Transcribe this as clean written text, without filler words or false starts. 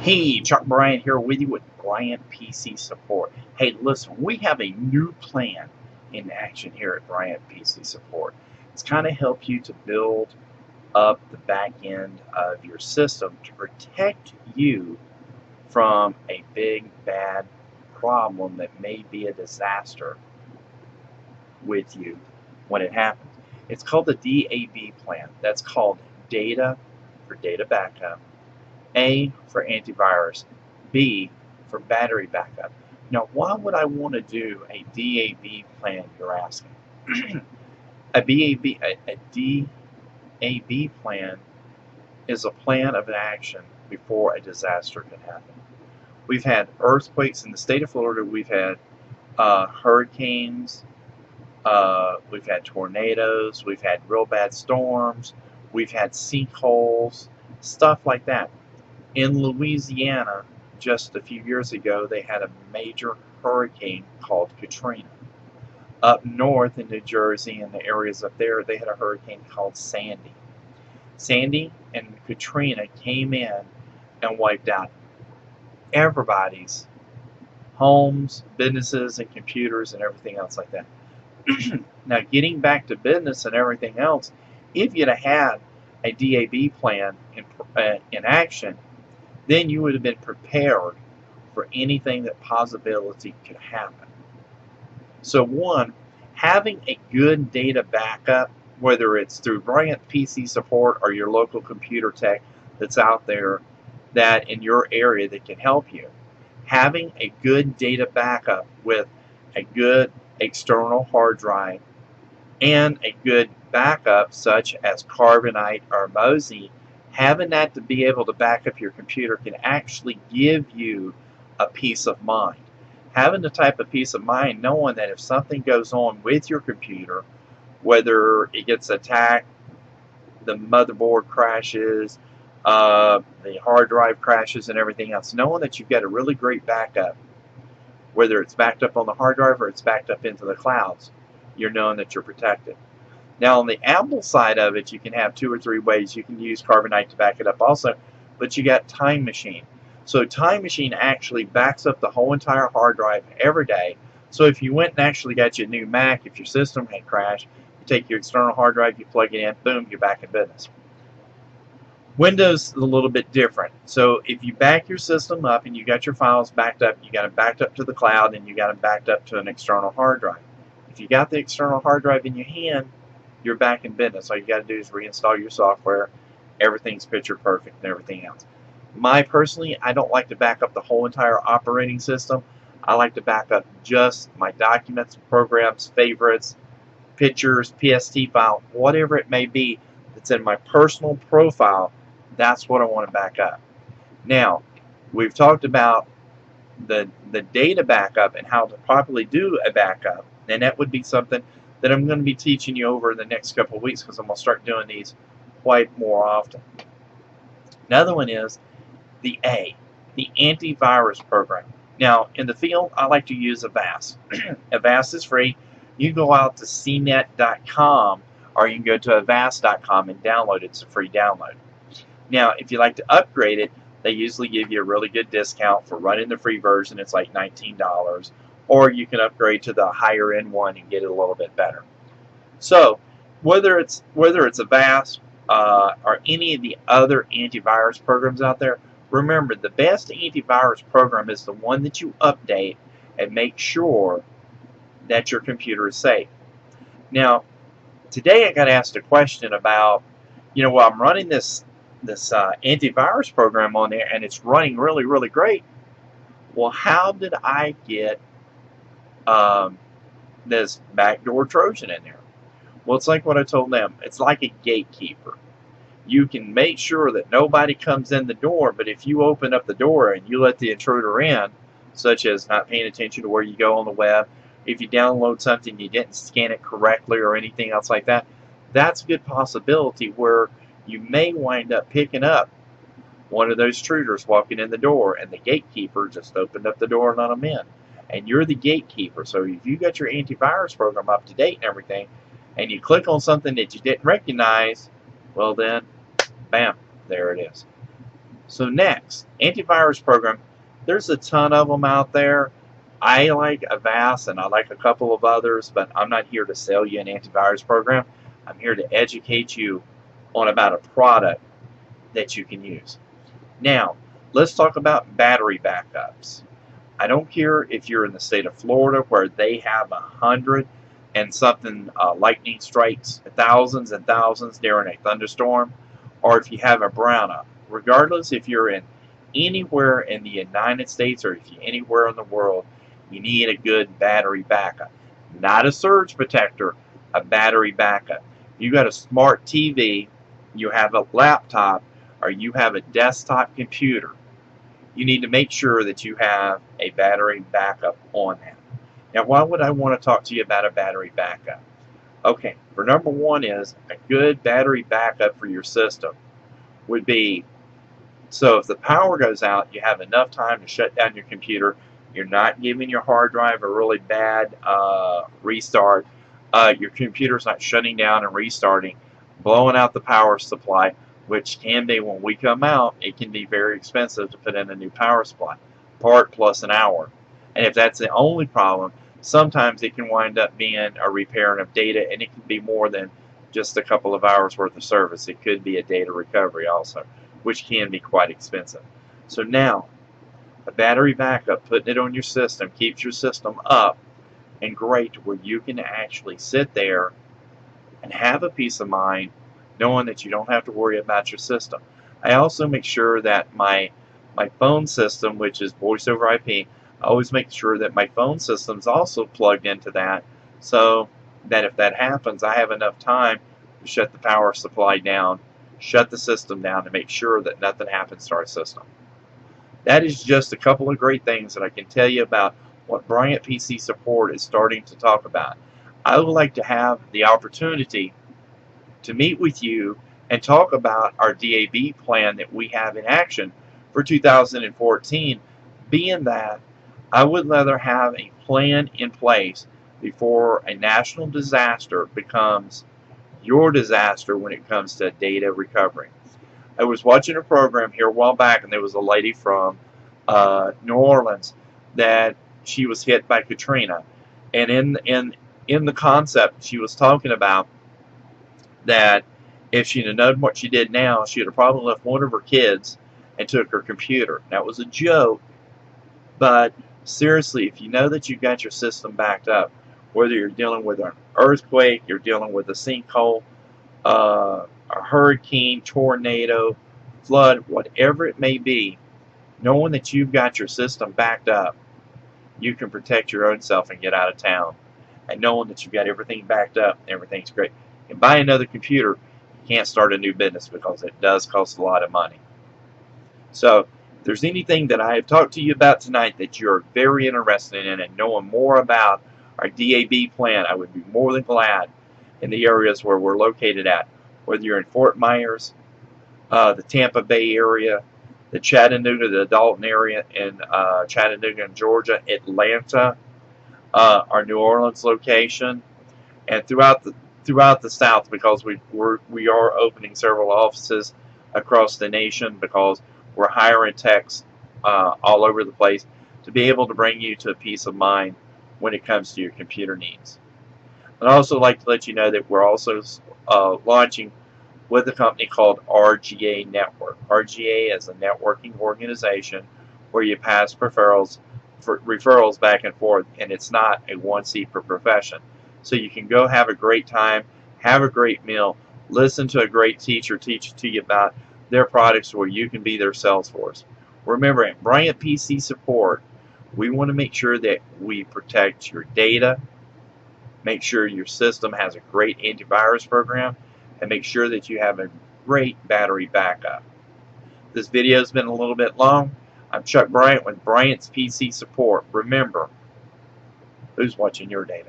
Hey, Chuck Bryant here with you with Bryant PC Support. Hey, listen, we have a new plan in action here at Bryant PC Support. It's kind of help you to build up the back end of your system to protect you from a big bad problem that may be a disaster with you when it happens. It's called the DAB plan. That's called data for data backup, A for antivirus, B for battery backup. Now, why would I want to do a DAB plan, you're asking? a DAB plan is a plan of action before a disaster can happen. We've had earthquakes in the state of Florida. We've had hurricanes. We've had tornadoes. We've had real bad storms. We've had sinkholes, stuff like that. In Louisiana, just a few years ago, they had a major hurricane called Katrina. Up north in New Jersey and the areas up there, they had a hurricane called Sandy. Sandy and Katrina came in and wiped out everybody's homes, businesses, and computers and everything else like that. Now, getting back to business and everything else, if you'd have had a DAB plan in action, then you would have been prepared for anything that possibility could happen. So one, having a good data backup, whether it's through Bryant PC Support or your local computer tech that's out there that in your area that can help you, having a good data backup with a good external hard drive and a good backup such as Carbonite or Mozy, having that to be able to back up your computer can actually give you a peace of mind. Having the type of peace of mind knowing that if something goes on with your computer, whether it gets attacked, the motherboard crashes, the hard drive crashes and everything else, knowing that you've got a really great backup, whether it's backed up on the hard drive or it's backed up into the clouds, you're knowing that you're protected. Now, on the Apple side of it, you can have 2 or 3 ways. You can use Carbonite to back it up also, but you got Time Machine. So Time Machine actually backs up the whole entire hard drive every day. So if you went and actually got your new Mac, if your system had crashed, you take your external hard drive, you plug it in, boom, you're back in business. Windows is a little bit different. So if you back your system up and you got your files backed up, you got them backed up to the cloud and you got them backed up to an external hard drive. If you got the external hard drive in your hand, you're back in business. All you got to do is reinstall your software. Everything's picture perfect and everything else. Personally, I don't like to back up the whole entire operating system. I like to back up just my documents, programs, favorites, pictures, PST file, whatever it may be that's in my personal profile. That's what I want to back up. Now, we've talked about the data backup and how to properly do a backup, and that would be something that I'm going to be teaching you over the next couple of weeks because I'm going to start doing these quite more often. Another one is the antivirus program. Now, in the field, I like to use Avast. Avast is free. You can go out to cnet.com or you can go to avast.com and download it. It's a free download. Now, if you like to upgrade it, they usually give you a really good discount for running the free version. It's like $19. Or you can upgrade to the higher end one and get it a little bit better. So, whether it's Avast or any of the other antivirus programs out there, remember the best antivirus program is the one that you update and make sure that your computer is safe. Now, today I got asked a question about, well, I'm running this antivirus program on there and it's running really, really great. Well, how did I get this backdoor Trojan in there? Well, it's like what I told them. It's like a gatekeeper. You can make sure that nobody comes in the door, but if you open up the door and you let the intruder in, such as not paying attention to where you go on the web, if you download something you didn't scan it correctly or anything else like that, that's a good possibility where you may wind up picking up one of those intruders walking in the door and the gatekeeper just opened up the door and let them in. And you're the gatekeeper. So if you got your antivirus program up to date and everything, and you click on something that you didn't recognize, well then, bam, there it is. So next, antivirus program. There's a ton of them out there. I like Avast and I like a couple of others, but I'm not here to sell you an antivirus program. I'm here to educate you on about a product that you can use. Now, let's talk about battery backups. I don't care if you're in the state of Florida where they have 100 and something lightning strikes, thousands and thousands during a thunderstorm, or if you have a brownout. Regardless if you're in anywhere in the United States or if you're anywhere in the world, you need a good battery backup. Not a surge protector, a battery backup. You got a smart TV, you have a laptop, or you have a desktop computer, you need to make sure that you have a battery backup on that. Now, why would I want to talk to you about a battery backup? Okay, for number one is a good battery backup for your system would be, so if the power goes out, you have enough time to shut down your computer. You're not giving your hard drive a really bad restart. Your computer's not shutting down and restarting, blowing out the power supply, which can be, when we come out, it can be very expensive to put in a new power supply, part plus an hour. And if that's the only problem, sometimes it can wind up being a repairing of data, and it can be more than just a couple of hours worth of service. It could be a data recovery also, which can be quite expensive. So now, a battery backup, putting it on your system, keeps your system up and great, where you can actually sit there and have a peace of mind knowing that you don't have to worry about your system. I also make sure that my phone system, which is voice over IP, I always make sure that my phone system is also plugged into that, so that if that happens, I have enough time to shut the power supply down, shut the system down, to make sure that nothing happens to our system. That is just a couple of great things that I can tell you about what Bryant PC Support is starting to talk about. I would like to have the opportunity to meet with you and talk about our DAB plan that we have in action for 2014, being that I would rather have a plan in place before a national disaster becomes your disaster when it comes to data recovery. I was watching a program here a while back, and there was a lady from New Orleans that she was hit by Katrina, and in the concept she was talking about that if she'd have known what she did now, she'd have probably left one of her kids and took her computer. That was a joke, but seriously, if you know that you've got your system backed up, whether you're dealing with an earthquake, you're dealing with a sinkhole, a hurricane, tornado, flood, whatever it may be, knowing that you've got your system backed up, you can protect your own self and get out of town. And knowing that you've got everything backed up, everything's great. You can buy another computer, you can't start a new business because it does cost a lot of money. So, if there's anything that I have talked to you about tonight that you're very interested in and knowing more about our DAB plan, I would be more than glad in the areas where we're located at. Whether you're in Fort Myers, the Tampa Bay area, the Chattanooga, the Dalton area in Chattanooga, Georgia, Atlanta, our New Orleans location, and throughout the South, because we are opening several offices across the nation, because we're hiring techs all over the place to be able to bring you to a peace of mind when it comes to your computer needs. I'd also like to let you know that we're also launching with a company called RGA Network. RGA is a networking organization where you pass referrals back and forth, and it's not a one seat per profession. So you can go have a great time, have a great meal, listen to a great teacher teach to you about their products where you can be their sales force. Remember, at Bryant PC Support, we want to make sure that we protect your data, make sure your system has a great antivirus program, and make sure that you have a great battery backup. This video has been a little bit long. I'm Chuck Bryant with Bryant's PC Support. Remember, who's watching your data?